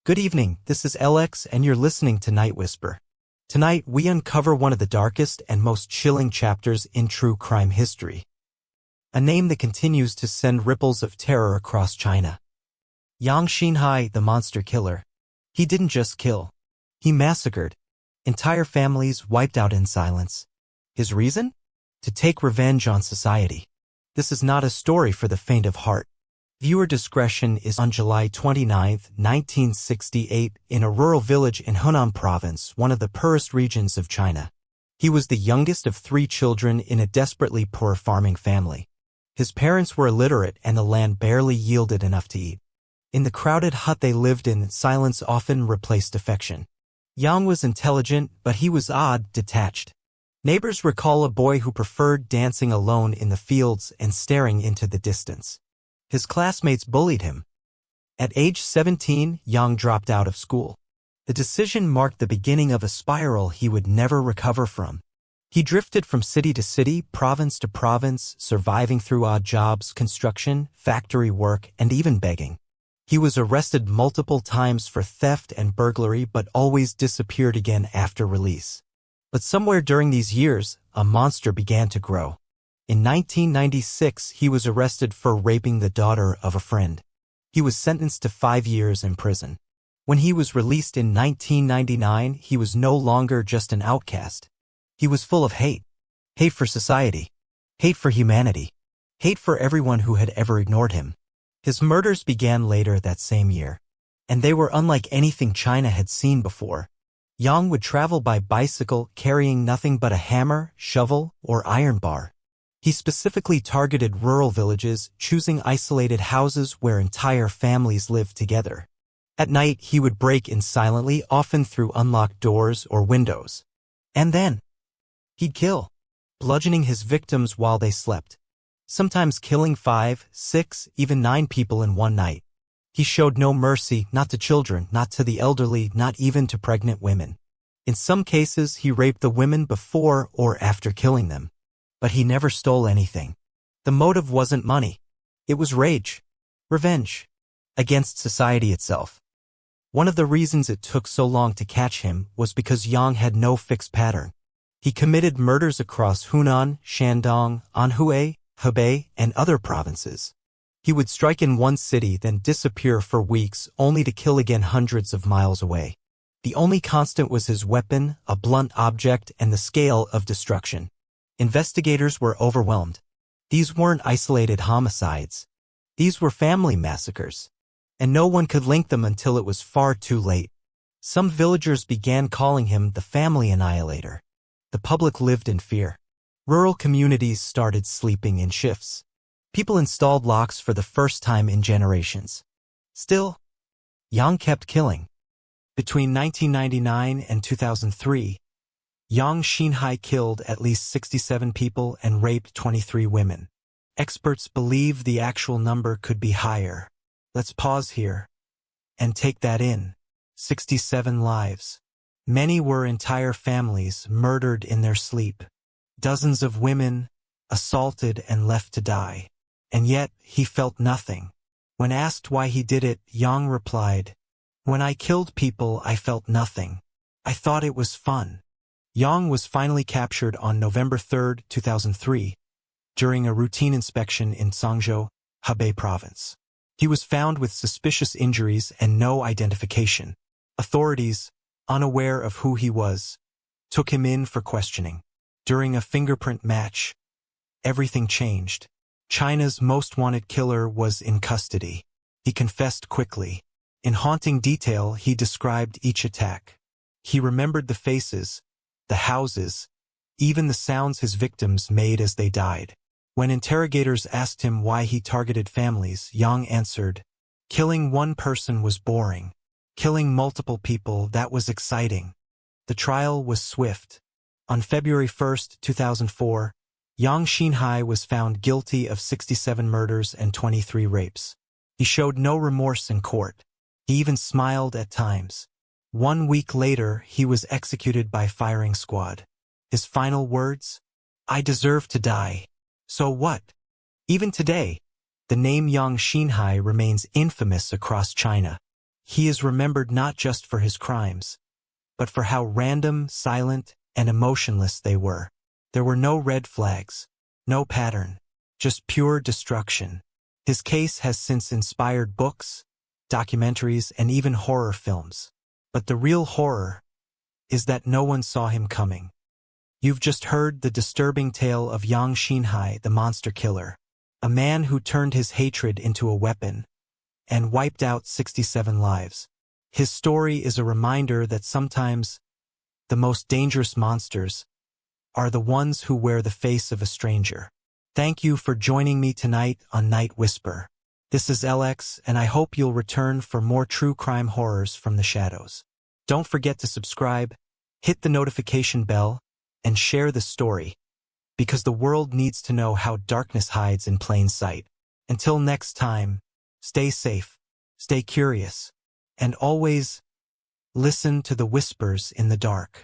Good evening, this is LX and you're listening to Night Whisper. Tonight we uncover one of the darkest and most chilling chapters in true crime history. A name that continues to send ripples of terror across China. Yang Xinhai, the monster killer. He didn't just kill. He massacred. Entire families wiped out in silence. His reason? To take revenge on society. This is not a story for the faint of heart. Viewer discretion is on July 29, 1968, in a rural village in Hunan province, one of the poorest regions of China. He was the youngest of 3 children in a desperately poor farming family. His parents were illiterate and the land barely yielded enough to eat. In the crowded hut they lived in, silence often replaced affection. Yang was intelligent, but he was odd, detached. Neighbors recall a boy who preferred dancing alone in the fields and staring into the distance. His classmates bullied him. At age 17, Yang dropped out of school. The decision marked the beginning of a spiral he would never recover from. He drifted from city to city, province to province, surviving through odd jobs, construction, factory work, and even begging. He was arrested multiple times for theft and burglary but always disappeared again after release. But somewhere during these years, a monster began to grow. In 1996, he was arrested for raping the daughter of a friend. He was sentenced to 5 years in prison. When he was released in 1999, he was no longer just an outcast. He was full of hate. Hate for society. Hate for humanity. Hate for everyone who had ever ignored him. His murders began later that same year. And they were unlike anything China had seen before. Yang would travel by bicycle, carrying nothing but a hammer, shovel, or iron bar. He specifically targeted rural villages, choosing isolated houses where entire families lived together. At night, he would break in silently, often through unlocked doors or windows. And then, he'd kill, bludgeoning his victims while they slept. Sometimes killing 5, 6, even 9 people in one night. He showed no mercy, not to children, not to the elderly, not even to pregnant women. In some cases, he raped the women before or after killing them. But he never stole anything. The motive wasn't money. It was rage. Revenge. Against society itself. One of the reasons it took so long to catch him was because Yang had no fixed pattern. He committed murders across Hunan, Shandong, Anhui, Hebei, and other provinces. He would strike in one city, then disappear for weeks, only to kill again hundreds of miles away. The only constant was his weapon, a blunt object, and the scale of destruction. Investigators were overwhelmed. These weren't isolated homicides. These were family massacres. And no one could link them until it was far too late. Some villagers began calling him the family annihilator. The public lived in fear. Rural communities started sleeping in shifts. People installed locks for the first time in generations. Still, Yang kept killing. Between 1999 and 2003, Yang Xinhai killed at least 67 people and raped 23 women. Experts believe the actual number could be higher. Let's pause here and take that in. 67 lives. Many were entire families murdered in their sleep. Dozens of women assaulted and left to die. And yet, he felt nothing. When asked why he did it, Yang replied, "When I killed people, I felt nothing. I thought it was fun." Yang was finally captured on November 3, 2003, during a routine inspection in Songzhou, Hebei province. He was found with suspicious injuries and no identification. Authorities, unaware of who he was, took him in for questioning. During a fingerprint match, everything changed. China's most wanted killer was in custody. He confessed quickly. In haunting detail, he described each attack. He remembered the faces, the houses, even the sounds his victims made as they died. When interrogators asked him why he targeted families, Yang answered, "Killing one person was boring. Killing multiple people, that was exciting." The trial was swift. On February 1, 2004, Yang Xinhai was found guilty of 67 murders and 23 rapes. He showed no remorse in court. He even smiled at times. 1 week later, he was executed by firing squad. His final words? "I deserve to die. So what?" Even today, the name Yang Xinhai remains infamous across China. He is remembered not just for his crimes, but for how random, silent, and emotionless they were. There were no red flags, no pattern, just pure destruction. His case has since inspired books, documentaries, and even horror films. But the real horror is that no one saw him coming. You've just heard the disturbing tale of Yang Xinhai, the monster killer, a man who turned his hatred into a weapon and wiped out 67 lives. His story is a reminder that sometimes the most dangerous monsters are the ones who wear the face of a stranger. Thank you for joining me tonight on Night Whisper. This is LX, and I hope you'll return for more true crime horrors from the shadows. Don't forget to subscribe, hit the notification bell, and share the story, because the world needs to know how darkness hides in plain sight. Until next time, stay safe, stay curious, and always listen to the whispers in the dark.